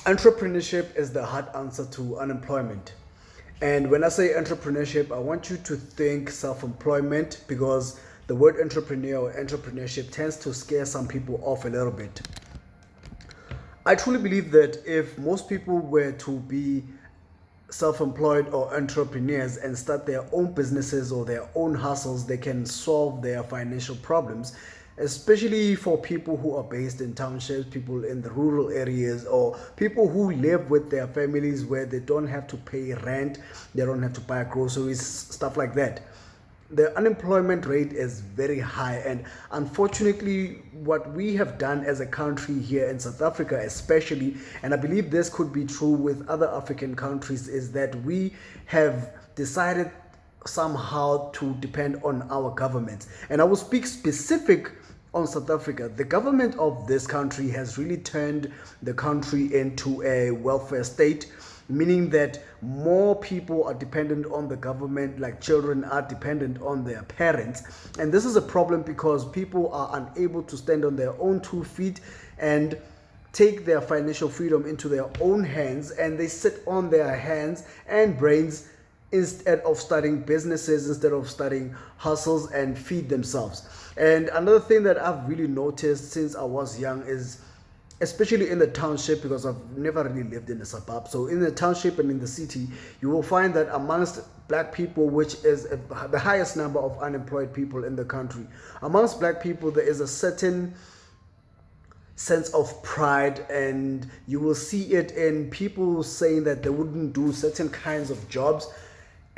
Entrepreneurship is the hard answer to unemployment. And when I say entrepreneurship, I want you to think self-employment, because the word entrepreneur or entrepreneurship tends to scare some people off a little bit. I truly believe that if most people were to be self-employed or entrepreneurs and start their own businesses or their own hustles, they can solve their financial problems, especially for people who are based in townships, people in the rural areas, or people who live with their families where they don't have to pay rent, they don't have to buy groceries, stuff like that. The unemployment rate is very high, and unfortunately what we have done as a country here in South Africa especially, and I believe this could be true with other African countries, is that we have decided somehow to depend on our government. And I will speak specific on South Africa. The government of this country has really turned the country into a welfare state, meaning that more people are dependent on the government, like children are dependent on their parents. And this is a problem because people are unable to stand on their own 2 feet and take their financial freedom into their own hands, and they sit on their hands and brains instead of starting businesses, instead of starting hustles and feed themselves. And another thing that I've really noticed since I was young is, especially in the township, because I've never really lived in the suburb. So in the township and in the city, you will find that amongst black people, which is the highest number of unemployed people in the country, amongst black people, there is a certain sense of pride, and you will see it in people saying that they wouldn't do certain kinds of jobs.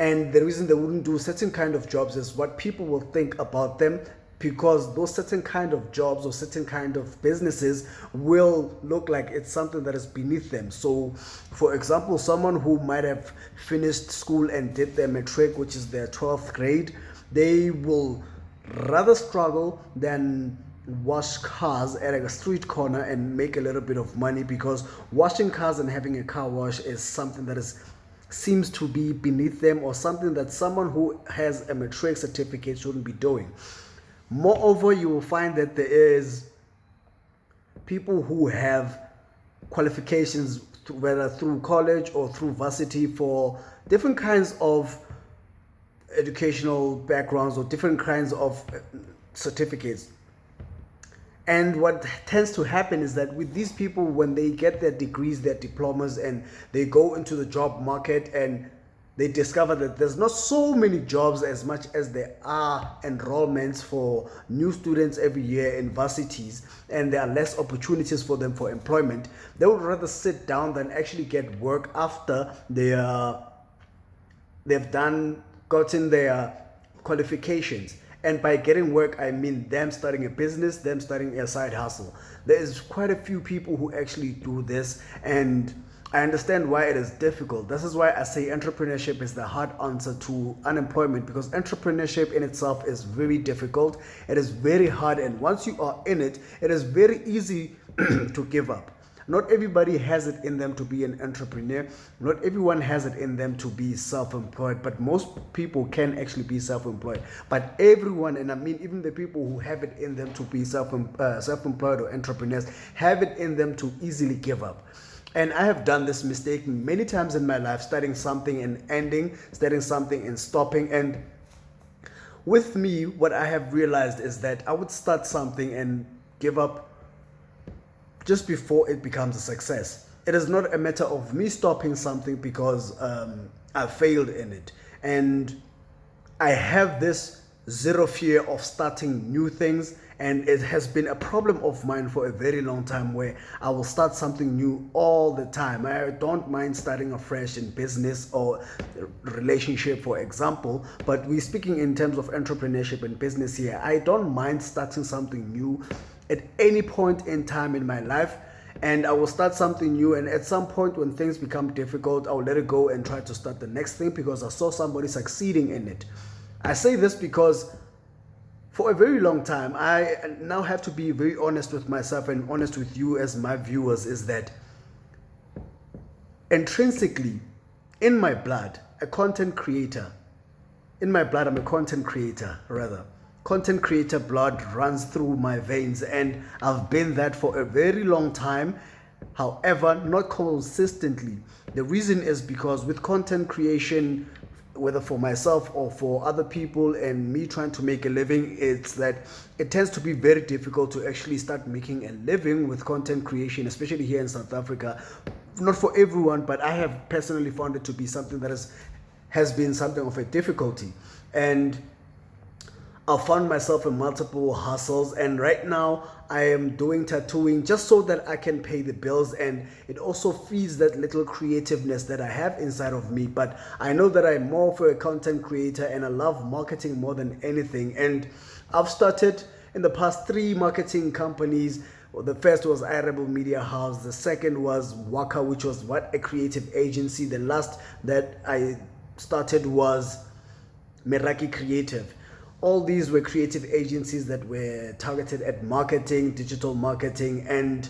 And the reason they wouldn't do certain kind of jobs is what people will think about them, because those certain kind of jobs or certain kind of businesses will look like it's something that is beneath them. So for example, someone who might have finished school and did their matric, which is their 12th grade, they will rather struggle than wash cars at a street corner and make a little bit of money, because washing cars and having a car wash is something that seems to be beneath them, or something that someone who has a matric certificate shouldn't be doing. Moreover, you will find that there is people who have qualifications, whether through college or through varsity, for different kinds of educational backgrounds or different kinds of certificates. And what tends to happen is that with these people, when they get their degrees, their diplomas, and they go into the job market and they discover that there's not so many jobs as much as there are enrollments for new students every year in varsities, and there are less opportunities for them for employment, they would rather sit down than actually get work after they've gotten their qualifications. And by getting work, I mean them starting a business, them starting a side hustle. There is quite a few people who actually do this, and I understand why it is difficult. This is why I say entrepreneurship is the hard answer to unemployment, because entrepreneurship in itself is very difficult. It is very hard, and once you are in it, it is very easy to give up. Not everybody has it in them to be an entrepreneur. Not everyone has it in them to be self-employed, but most people can actually be self-employed. But everyone, and I mean even the people who have it in them to be self-employed or entrepreneurs, have it in them to easily give up. And I have done this mistake many times in my life, starting something and ending, starting something and stopping. And with me, what I have realized is that I would start something and give up just before it becomes a success. It is not a matter of me stopping something because I failed in it. And I have this zero fear of starting new things, and it has been a problem of mine for a very long time, where I will start something new all the time. I don't mind starting afresh in business or relationship, for example, but we're speaking in terms of entrepreneurship and business here. I don't mind starting something new at any point in time in my life, and I will start something new, and at some point when things become difficult, I will let it go and try to start the next thing because I saw somebody succeeding in it. I say this because for a very long time, I now have to be very honest with myself and honest with you as my viewers, is that intrinsically in my blood, I'm a content creator rather. Content creator blood runs through my veins, and I've been that for a very long time. However, not consistently. The reason is because with content creation, whether for myself or for other people and me trying to make a living, it's that it tends to be very difficult to actually start making a living with content creation, especially here in South Africa. Not for everyone, but I have personally found it to be something that has been something of a difficulty. And I found myself in multiple hustles, and right now I am doing tattooing just so that I can pay the bills, and it also feeds that little creativeness that I have inside of me. But I know that I'm more of a content creator and I love marketing more than anything. And I've started in the past 3 marketing companies. Well, the first was iRebel Media House, the second was Waka, which was a creative agency. The last that I started was Meraki Creative. All these were creative agencies that were targeted at marketing, digital marketing, and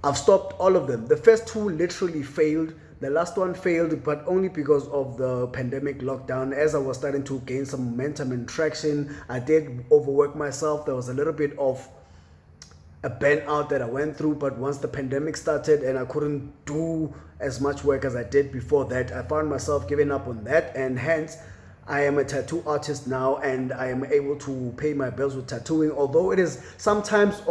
I've stopped all of them. The first 2 literally failed. The last one failed, but only because of the pandemic lockdown. As I was starting to gain some momentum and traction, I did overwork myself. There was a little bit of a burnout that I went through, but once the pandemic started and I couldn't do as much work as I did before that, I found myself giving up on that, and hence I am a tattoo artist now, and I am able to pay my bills with tattooing, although it is sometimes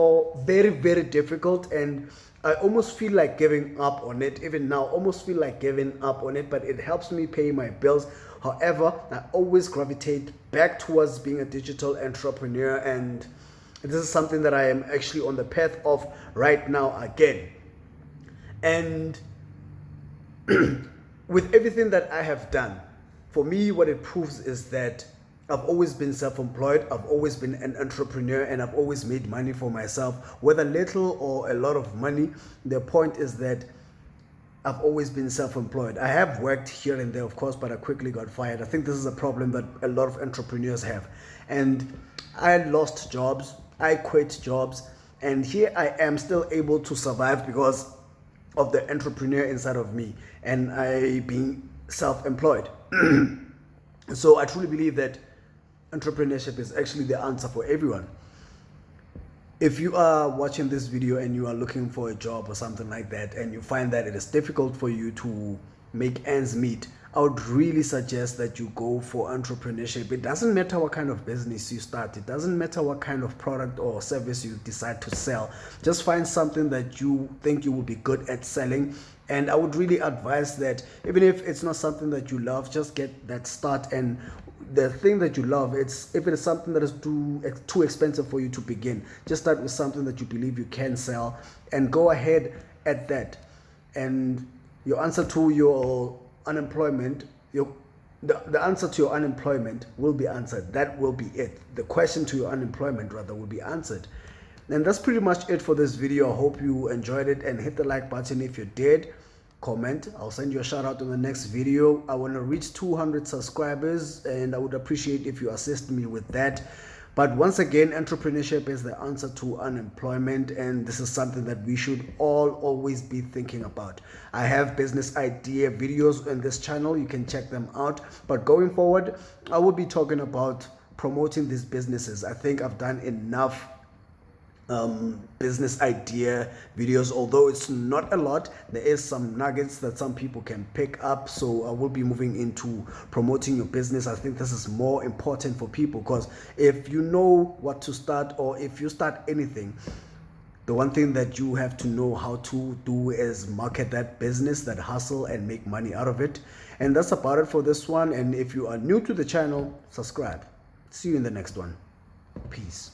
very, very difficult, and I almost feel like giving up on it. Even now, almost feel like giving up on it, but it helps me pay my bills. However, I always gravitate back towards being a digital entrepreneur, and this is something that I am actually on the path of right now again. And with everything that I have done, for me, what it proves is that I've always been self-employed, I've always been an entrepreneur, and I've always made money for myself, whether little or a lot of money. The point is that I've always been self-employed. I have worked here and there, of course, but I quickly got fired. I think this is a problem that a lot of entrepreneurs have. And I lost jobs, I quit jobs, and here I am still able to survive because of the entrepreneur inside of me and I being self-employed. So I truly believe that entrepreneurship is actually the answer for everyone. If you are watching this video and you are looking for a job or something like that, and you find that it is difficult for you to make ends meet, I would really suggest that you go for entrepreneurship. It doesn't matter what kind of business you start. It doesn't matter what kind of product or service you decide to sell. Just find something that you think you will be good at selling. And I would really advise that even if it's not something that you love, just get that start. And the thing that you love, if it is something that is too expensive for you to begin, just start with something that you believe you can sell and go ahead at that. And your answer to your unemployment, the answer to your unemployment will be answered. That will be it. The question to your unemployment rather will be answered. And that's pretty much it for this video. I hope you enjoyed it, and hit the like button if you did. Comment. I'll send you a shout out in the next video. I want to reach 200 subscribers, and I would appreciate if you assist me with that. But once again, entrepreneurship is the answer to unemployment, and this is something that we should all always be thinking about. I have business idea videos on this channel. You can check them out. But going forward, I will be talking about promoting these businesses. I think I've done enough business idea videos, although it's not a lot. There is some nuggets that some people can pick up, so I will be moving into promoting your business. I think this is more important for people, because if you know what to start, or if you start anything, the one thing that you have to know how to do is market that business, that hustle, and make money out of it. And that's about it for this one. And if you are new to the channel, subscribe. See you in the next one. Peace.